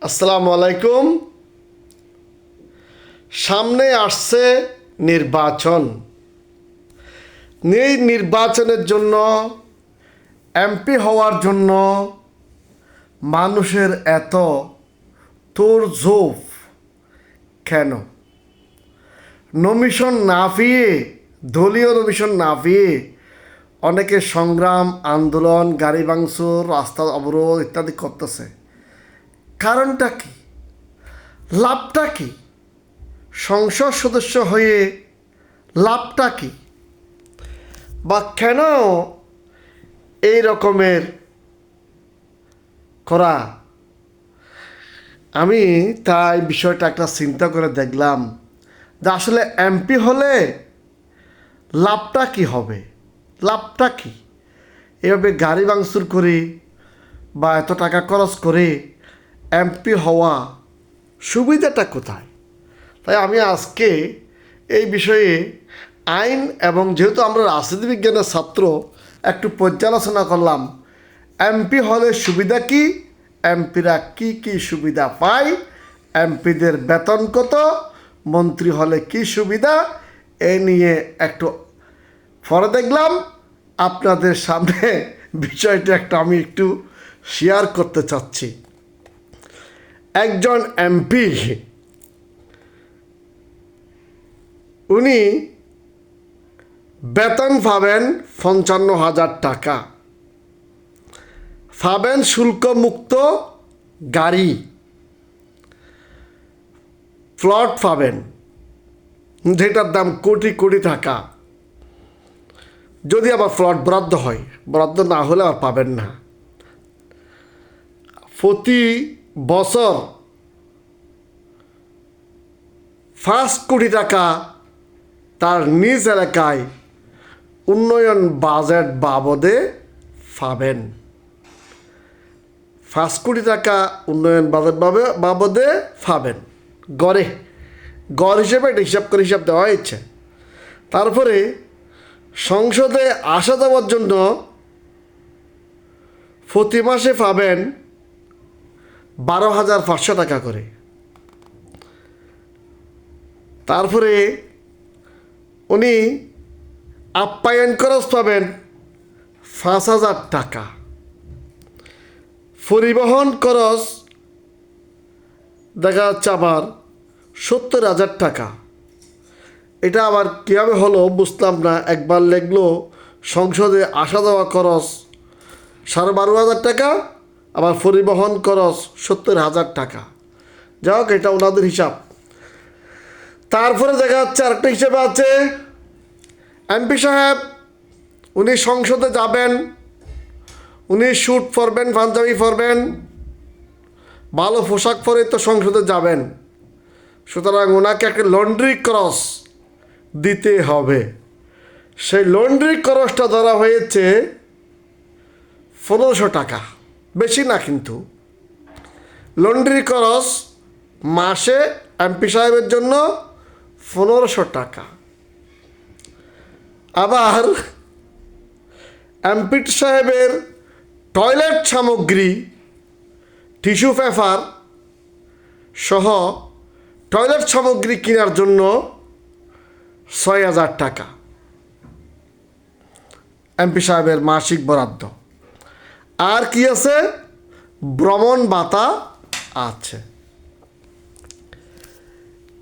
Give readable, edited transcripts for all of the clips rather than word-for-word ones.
আসসালামু আলাইকুম। সামনে আসছে নির্বাচন। এই নির্বাচনের জন্য এমপি হওয়ার জন্য মানুষের এত তোড়জোড় কেন? নমিশন না পেয়ে, দলীয় নমিশন না পেয়ে অনেকে সংগ্রাম, আন্দোলন, গাড়ি ভাঙচুর, রাস্তা অবরোধ ইত্যাদি করতেছে। কারণটা কি? লাভটা কি? সংসদ সদস্য হয়ে লাভটা কি? বা কেন এই রকমের করা? আমি তাই বিষয়টা একটা চিন্তা করে দেখলাম যে আসলে এমপি হলে লাভটা কি হবে? লাভটা কি? এভাবে গাড়ি ভাঙচুর করে বা এত টাকা খরচ করে এমপি হওয়া সুবিধাটা কোথায়? তাই আমি আজকে এই বিষয়ে আইন এবং যেহেতু আমরা রাজনীতি বিজ্ঞানের ছাত্র, একটু পর্যালোচনা করলাম এমপি হলে সুবিধা কি, এমপিরা কি কি সুবিধা পায়, এমপিদের বেতন কত, মন্ত্রী হলে কি সুবিধা, এ নিয়ে একটু পরে দেখলাম। আপনাদের সামনে বিষয়টা আমি একটু শেয়ার করতে চাচ্ছি। একজন এমপি উনি বেতন পাবেন ৫৫,০০০ টাকা, পাবেন শুল্কমুক্ত গাড়ি, প্লট পাবেন যেটার দাম কোটি কোটি টাকা। যদি আবার প্লট বরাদ্দ হয়, বরাদ্দ না হলে আর পাবেন না। প্রতি বছর ৫ কোটি টাকা তার নিজ এলাকায় উন্নয়ন বাজেট বাবদে পাবেন। ৫ কোটি টাকা উন্নয়ন বাজেট বাবদে পাবেন গড়ে, গড় হিসেবে এটা হিসাব দেওয়া হয়েছে। তারপরে সংসদে আসা যাওয়ার জন্য প্রতি মাসে পাবেন ১২,৫০০ টাকা করে। তারপরে উনি আপ্যায়ন খরচ পাবেন ৫,০০০ টাকা। পরিবহন খরচ দেখা যাচ্ছে আবার ৭০,০০০ টাকা। এটা আবার কীভাবে হলো বুঝলাম না। একবার লেখলো সংসদে আসা যাওয়া খরচ ১২,৫০০ টাকা, আবার পরিবহন খরচ ৭০,০০০ টাকা। যাই হোক, এটা ওনাদের হিসাব। তারপরে দেখা যাচ্ছে আরেকটা হিসেবে আছে, এমপি সাহেব উনি সংসদে যাবেন, উনি স্যুট পরবেন, পাঞ্জাবি পরবেন, ভালো পোশাক পরে তো সংসদে যাবেন। সুতরাং ওনাকে একটা লন্ড্রি খরচ দিতে হবে। সেই লন্ড্রি খরচটা ধরা হয়েছে ১৫০০ টাকা, বেশি না কিন্তু। লন্ড্রি খরচ মাসে এমপি সাহেবের জন্য ১৫০০ টাকা। আবার এমপি সাহেবের টয়লেট সামগ্রী, টিস্যু পেপার সহ টয়লেট সামগ্রী কেনার জন্য ৬,০০০ টাকা এমপি সাহেবের মাসিক বরাদ্দ। আর কি আছে? ভ্রমণ ভাতা আছে।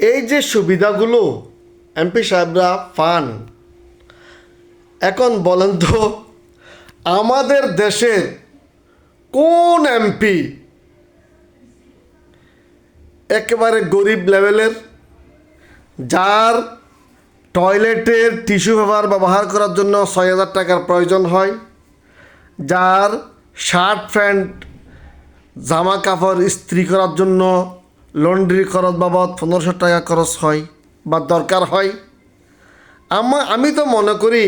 এই যে সুবিধাগুলো এমপি সাহেবরা পান, এখন বলেন তো আমাদের দেশের কোন এমপি একেবারে গরিব লেভেলের, যার টয়লেটের টিস্যু পেপার ব্যবহার করার জন্য ৬,০০০ টাকার প্রয়োজন হয়, যার শার্ট প্যান্ট জামা কাপড় ইস্ত্রি করার জন্য লন্ড্রি খরচ বাবদ ১৫০০ টাকা খরচ হয় বা দরকার হয়? আমি তো মনে করি,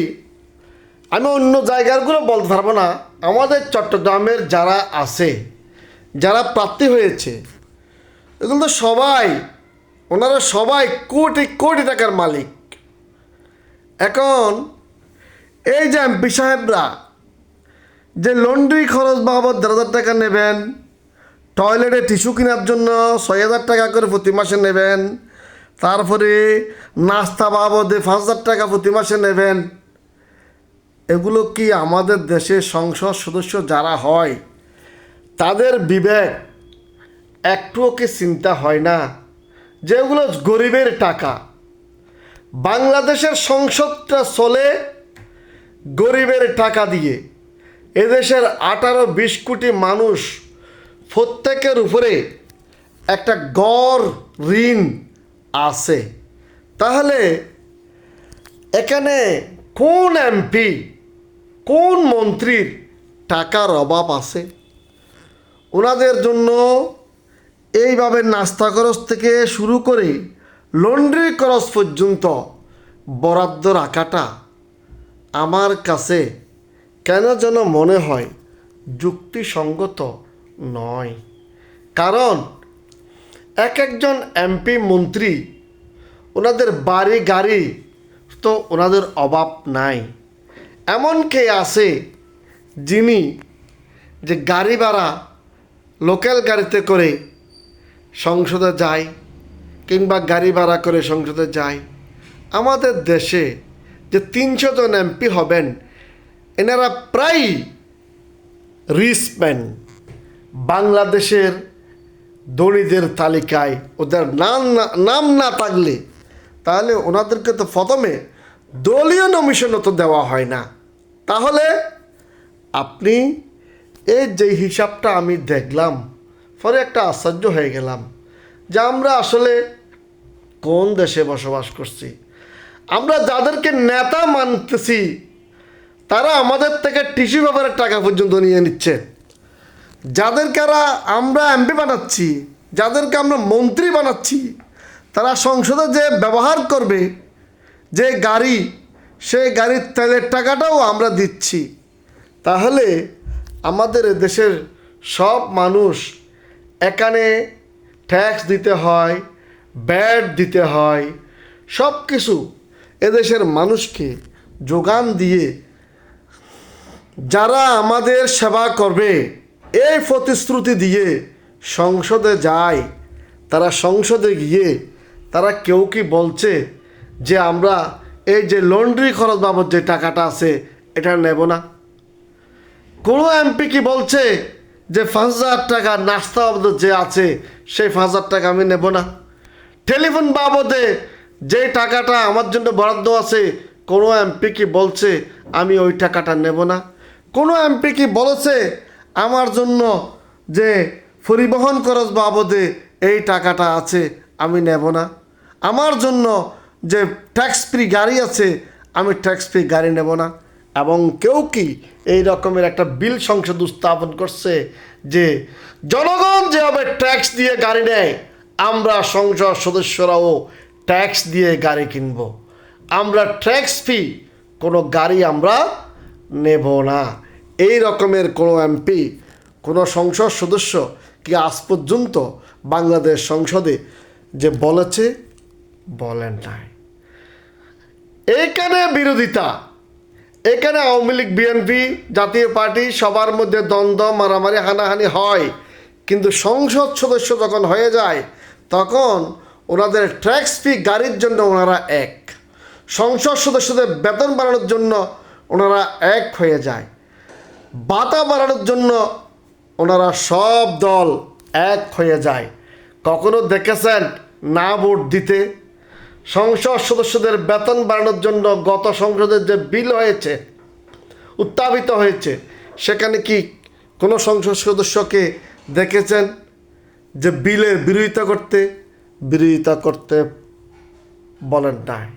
আমি অন্য জায়গারগুলো বলতে পারবো না, আমাদের চট্টগ্রামের যারা আছে, যারা প্রার্থী হয়েছে, এগুলো তো সবাই, ওনারা সবাই কোটি কোটি টাকার মালিক। এখন এই যে এমপি সাহেবরা যে লন্ড্রি খরচ বাবদ ১,৫০০ টাকা নেবেন, টয়লেটে টিস্যু কেনার জন্য 6,000 টাকা করে প্রতি মাসে নেবেন, তারপরে নাস্তা বাবদে 5,000 টাকা প্রতি মাসে নেবেন। এগুলো কি আমাদের দেশের সংসদ সদস্য যারা হয় তাদের বিবেক একটুও কি চিন্তা হয় না যেগুলো গরিবের টাকা? বাংলাদেশের সংসদটা চলে গরিবের টাকা দিয়ে। এদেশের 18-20 কোটি মানুষ, প্রত্যেকের উপরে একটা গড় ঋণ আছে। তাহলে এখানে কোন এমপি, কোন মন্ত্রীর টাকার অভাব আছে? ওনাদের জন্য এইভাবে নাস্তা খরচ থেকে শুরু করে লন্ড্রি খরচ পর্যন্ত বরাদ্দ রাখাটা আমার কাছে কেন যেন মনে হয় যুক্তিসঙ্গত নয়। কারণ একজন এমপি মন্ত্রী, ওনাদের বাড়ি গাড়ি তো ওনাদের অভাব নাই। এমন কে আছে যিনি যে গাড়ি ভাড়া লোকাল গাড়িতে করে সংসদে যায় কিংবা গাড়ি ভাড়া করে সংসদে যায়? আমাদের দেশে যে 300 জন এমপি হবেন, এনারা প্রায় রিচ ম্যান। বাংলাদেশের ধনীদের তালিকায় ওদের নাম না থাকলে তাহলে ওনাদেরকে তো প্রথমে দলীয় নমিশনও তো দেওয়া হয় না। তাহলে আপনি এই যে হিসাবটা আমি দেখলাম, পরে একটা আশ্চর্য হয়ে গেলাম যে আমরা আসলে কোন দেশে বসবাস করছি। আমরা যাদেরকে নেতা মানতেছি তারা আমাদের থেকে টিস্যু পেপারের টাকা পর্যন্ত নিয়ে নিচ্ছে। যাদেরকে আমরা এমপি বানাচ্ছি, যাদেরকে আমরা মন্ত্রী বানাচ্ছি, তারা সংসদে যে ব্যবহার করবে যে গাড়ি, সেই গাড়ির তেলের টাকাটাও আমরা দিচ্ছি। তাহলে আমাদের দেশের সব মানুষ এখানে ট্যাক্স দিতে হয়, ভ্যাট দিতে হয়, সব কিছু এদেশের মানুষকে যোগান দিয়ে যারা আমাদের সেবা করবে এই প্রতিশ্রুতি দিয়ে সংসদে যায়। তারা সংসদে গিয়ে তারা কেউ কি বলছে যে আমরা এই যে লন্ড্রি খরচ বাবদ যে টাকাটা আছে এটা নেব না? কোনো এমপি কি বলছে যে 5,000 টাকা নাস্তা বাবদ যে আছে সেই 5,000 টাকা আমি নেব না? টেলিফোন বাবদে যে টাকাটা আমার জন্য বরাদ্দ আছে, কোনো এমপি কি বলছে আমি ওই টাকাটা নেব না? কোনো এমপি কি বলেছে আমার জন্য যে পরিবহন খরচ বাবদে এই টাকাটা আছে আমি নেব না? আমার জন্য যে ট্যাক্স ফ্রি গাড়ি আছে আমি ট্যাক্স ফ্রি গাড়ি নেব না? এবং কেউ কি এই রকমের একটা বিল সংসদ উত্থাপন করছে যে জনগণ যেভাবে ট্যাক্স দিয়ে গাড়ি নেয় আমরা সংসদ সদস্যরাও ট্যাক্স দিয়ে গাড়ি কিনব, আমরা ট্যাক্স ফ্রি কোনো গাড়ি আমরা নেব না? এই রকমের কোনো এমপি, কোনো সংসদ সদস্য কি আজ পর্যন্ত বাংলাদেশ সংসদে যে বলেছে? বলেন নাই। এইখানে বিরোধিতা, এখানে আওয়ামী লীগ, বিএনপি, জাতীয় পার্টি সবার মধ্যে দ্বন্দ্ব, মারামারি, হানাহানি হয়, কিন্তু সংসদ সদস্য যখন হয়ে যায় তখন ওনাদের ট্যাক্স ফি গাড়ির জন্য ওনারা এক, সংসদ সদস্যদের বেতন বাড়ানোর জন্য ওনারা এক হয়ে যায়, ভাতা বাড়ানোর জন্য ওনারা সব দল এক হয়ে যায়। কখনো দেখেছেন না ভোট দিতে? সংসদ সদস্যদের বেতন বাড়ানোর জন্য গত সংসদের যে বিল হয়েছে, উত্থাপিত হয়েছে, সেখানে কি কোনো সংসদ সদস্যকে দেখেছেন যে বিলের বিরোধিতা করতে বলেন নাই?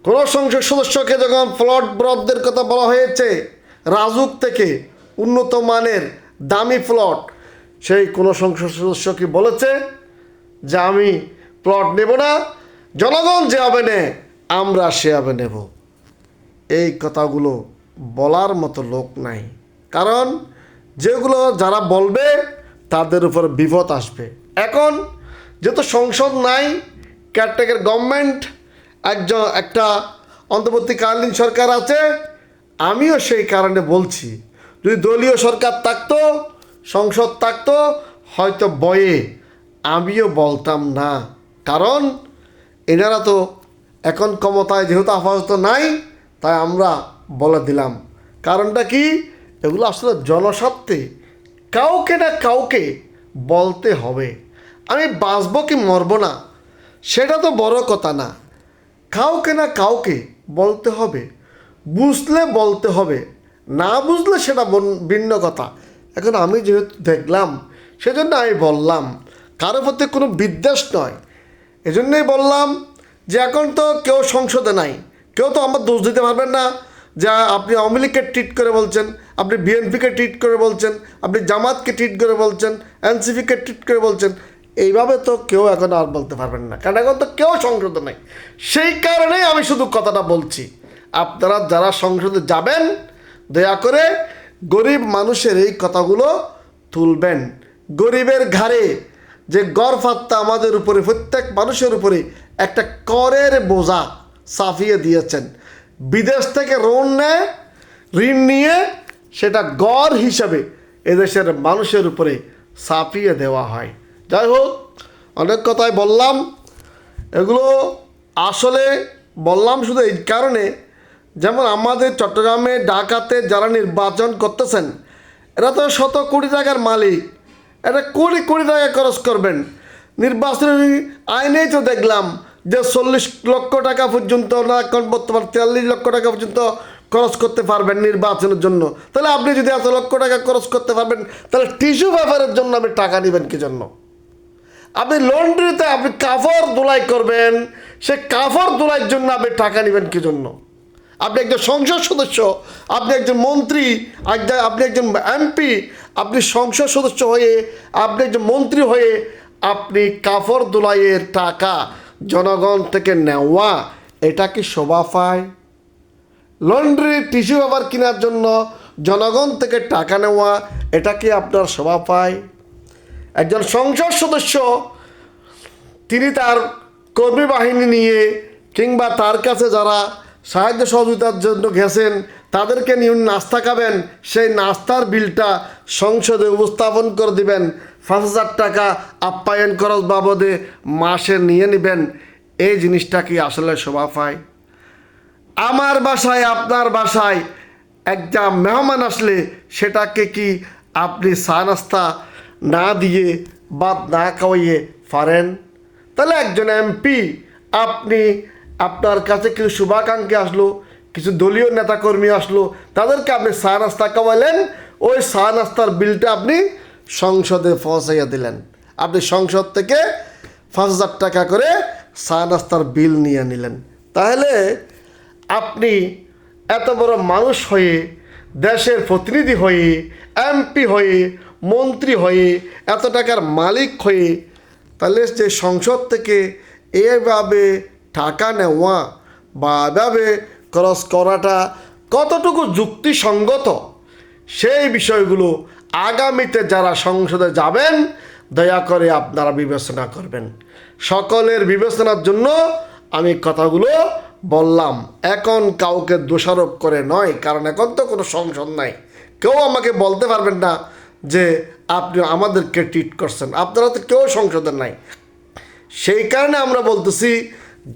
কোনো সংসদ সদস্যকে যখন প্লট বরাদ্দের কথা বলা হয়েছে রাজুক থেকে উন্নত মানের দামি প্লট, সেই কোনো সংসদ সদস্য কি বলেছে যে আমি প্লট নেব না, জনগণ যেভাবে নেয় আমরা সেভাবে নেব? এই কথাগুলো বলার মতো লোক নাই। কারণ যেগুলো যারা বলবে তাদের উপর বিপদ আসবে। এখন যেহেতু সংসদ নাই, কেয়ারটেকার গভর্নমেন্ট, একটা অন্তর্বর্তীকালীন সরকার আছে, আমিও সেই কারণে বলছি যদি দলীয় সরকার থাকতো, সংসদ থাকতো, হয়তো বয়ে আমিও বলতাম না, কারণ এনারা তো এখন ক্ষমতায় যেহেতু আপাতত নাই, তাই আমরা বলে দিলাম। কারণটা কি, এগুলো আসলে জনস্বার্থে কাউকে না কাউকে বলতে হবে। আমি বাঁচব কি মরব না সেটা তো বড় কথা না, কাউকে না কাউকে বলতে হবে। বুঝলে বলতে হবে, না বুঝলে সেটা ভিন্ন কথা। এখন আমি যেহেতু দেখলাম সেজন্য আমি বললাম, কারোর প্রতি কোনো বিদ্বেষ নয়, এজন্যই বললাম যে এখন তো কেউ সংসদে নাই, কেউ তো আমার দোষ দিতে পারবেন না যে আপনি আওয়ামী লীগকে ট্রিট করে বলছেন, আপনি বিএনপিকে ট্রিট করে বলছেন, আপনি জামাতকে ট্রিট করে বলছেন, এনসিপিকে ট্রিট করে বলছেন। এইভাবে তো কেউ এখন আর বলতে পারবেন না, কারণ এখন তো কেউ সংসদে নাই। সেই কারণেই আমি শুধু কথাটা বলছি, আপনারা যারা সংসদে যাবেন দয়া করে গরিব মানুষের এই কথাগুলো তুলবেন। গরিবের ঘাড়ে যে গড়ফাত্তা আমাদের উপরে, প্রত্যেক মানুষের উপরে একটা করের বোঝা চাপিয়ে দিয়েছেন। বিদেশ থেকে ঋণ নিয়ে সেটা গড় হিসাবে এদেশের মানুষের উপরে চাপিয়ে দেওয়া হয়। যাই হোক, অনেক কথাই বললাম, এগুলো আসলে বললাম শুধু এই কারণে, যেমন আমাদের চট্টগ্রামে ঢাকাতে যারা নির্বাচন করতেছেন এরা তো শত কোটি টাকার মালিক, এটা কোটি কোটি টাকা খরচ করবেন। নির্বাচনী আইনেই তো দেখলাম যে 40 লক্ষ টাকা পর্যন্ত না, এখন বর্তমান 43 লক্ষ টাকা পর্যন্ত খরচ করতে পারবেন নির্বাচনের জন্য। তাহলে আপনি যদি এত লক্ষ টাকা খরচ করতে পারবেন, তাহলে টিস্যু পেপারের জন্য আপনি টাকা নেবেন কি জন্য? আপনি লন্ড্রিতে আপনি কাপড় ধুলাই করবেন, সে কাপড় ধুলাইয়ের জন্য আপনি টাকা নেবেন কি জন্য? আপনি একজন সংসদ সদস্য, আপনি একজন মন্ত্রী, আপনি একজন এমপি, আপনি সংসদ সদস্য হয়ে, আপনি একজন মন্ত্রী হয়ে আপনি কাপড় ধুলাইয়ের টাকা জনগণ থেকে নেওয়া, এটা কি শোভা পায়? লন্ড্রি টিস্যু পেপার কেনার জন্য জনগণ থেকে টাকা নেওয়া, এটা কি আপনার শোভা পায়? একজন সংসদ সদস্য তিনি তার কর্মী বাহিনী নিয়ে কিংবা তার কাছে যারা সাহায্য সহযোগিতার জন্য গেছেন তাদেরকে নিয়ে নাস্তা খাবেন, সেই নাস্তার বিলটা সংসদে উপস্থাপন করে দিবেন, 5,000 টাকা আপ্যায়ন খরচ বাবদে মাসে নিয়ে নেবেন। এই জিনিসটা কি আসলে শোভা পায়? আমার বাসায়, আপনার বাসায় একটা মেহমান আসলে সেটাকে কি আপনি চা নাস্তা না দিয়ে বা না খাওয়াইয়ে পারেন? তাহলে একজন এমপি, আপনি আপনার কাছে কিছু শুভাকাঙ্ক্ষী আসলো, কিছু দলীয় নেতাকর্মী আসলো, তাদেরকে আপনি চা নাস্তা খাওয়াইলেন, ওই চা নাস্তার বিলটা আপনি সংসদে পৌঁছাইয়া দিলেন। আপনি সংসদ থেকে 5,000 টাকা করে চা নাস্তার বিল নিয়ে নিলেন। তাহলে আপনি এত বড় মানুষ হয়ে, দেশের প্রতিনিধি হয়ে, এমপি হয়ে, মন্ত্রী হয়ে, এত টাকার মালিক হয়ে, তাহলে যে সংসদ থেকে এভাবে টাকা নেওয়া বা এভাবে খরচ করাটা কতটুকু যুক্তিসঙ্গত, সেই বিষয়গুলো আগামীতে যারা সংসদে যাবেন দয়া করে আপনারা বিবেচনা করবেন। সকলের বিবেচনার জন্য আমি কথাগুলো বললাম, এখন কাউকে দোষারোপ করে নয়, কারণ এখন তো কোনো সংসদ নাই। কেউ আমাকে বলতে পারবেন না যে আপনি আমাদেরকে ট্রিট করছেন, আপনারা তো কেউ সংসদে নাই। সেই কারণে আমরা বলতেছি,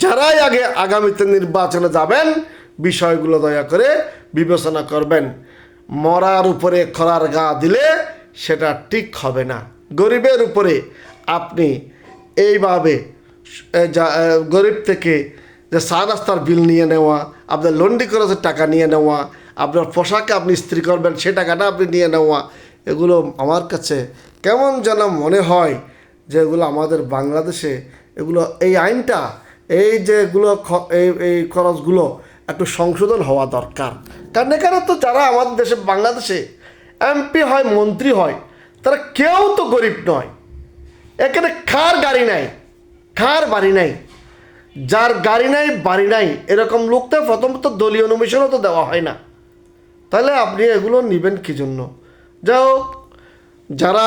যারাই আগামীতে নির্বাচনে যাবেন বিষয়গুলো দয়া করে বিবেচনা করবেন। মরার উপরে খরার গা দিলে সেটা ঠিক হবে না। গরিবের উপরে আপনি এইভাবে গরিব থেকে যে চা নাস্তার বিল নিয়ে নেওয়া, আপনার লন্ড্রি খরচের টাকা নিয়ে নেওয়া, আপনার পোশাকে আপনি ইস্ত্রি করবেন সে টাকাটা আপনি নিয়ে নেওয়া, এগুলো আমার কাছে কেমন যেন মনে হয় যে এগুলো আমাদের বাংলাদেশে এগুলো এই আইনটা, এই যে এগুলো এই খরচগুলো একটু সংশোধন হওয়া দরকার। কারণ এখানে তো যারা আমাদের দেশে বাংলাদেশে এমপি হয়, মন্ত্রী হয়, তারা কেউ তো গরিব নয়। এখানে কার গাড়ি নাই, কার বাড়ি নাই? যার গাড়ি নাই, বাড়ি নাই, এরকম লোকটা প্রথমত দলীয় নমিশনও তো দেওয়া হয় না। তাহলে আপনি এগুলো নেবেন কী জন্য? যাই হোক, যারা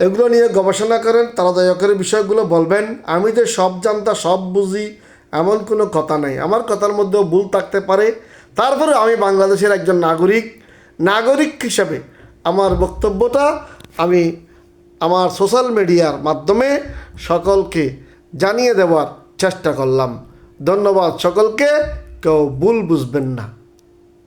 এগুলো নিয়ে গবেষণা করেন তারা দয়া করে বিষয়গুলো বলবেন। আমি যে সব জানতা, সব বুঝি এমন কোনো কথা নাই, আমার কথার মধ্যেও ভুল থাকতে পারে। তারপরে আমি বাংলাদেশের একজন নাগরিক হিসাবে আমার বক্তব্যটা আমি আমার সোশ্যাল মিডিয়ার মাধ্যমে সকলকে জানিয়ে দেওয়ার চেষ্টা করলাম। ধন্যবাদ সকলকে, কেউ ভুল বুঝবেন না।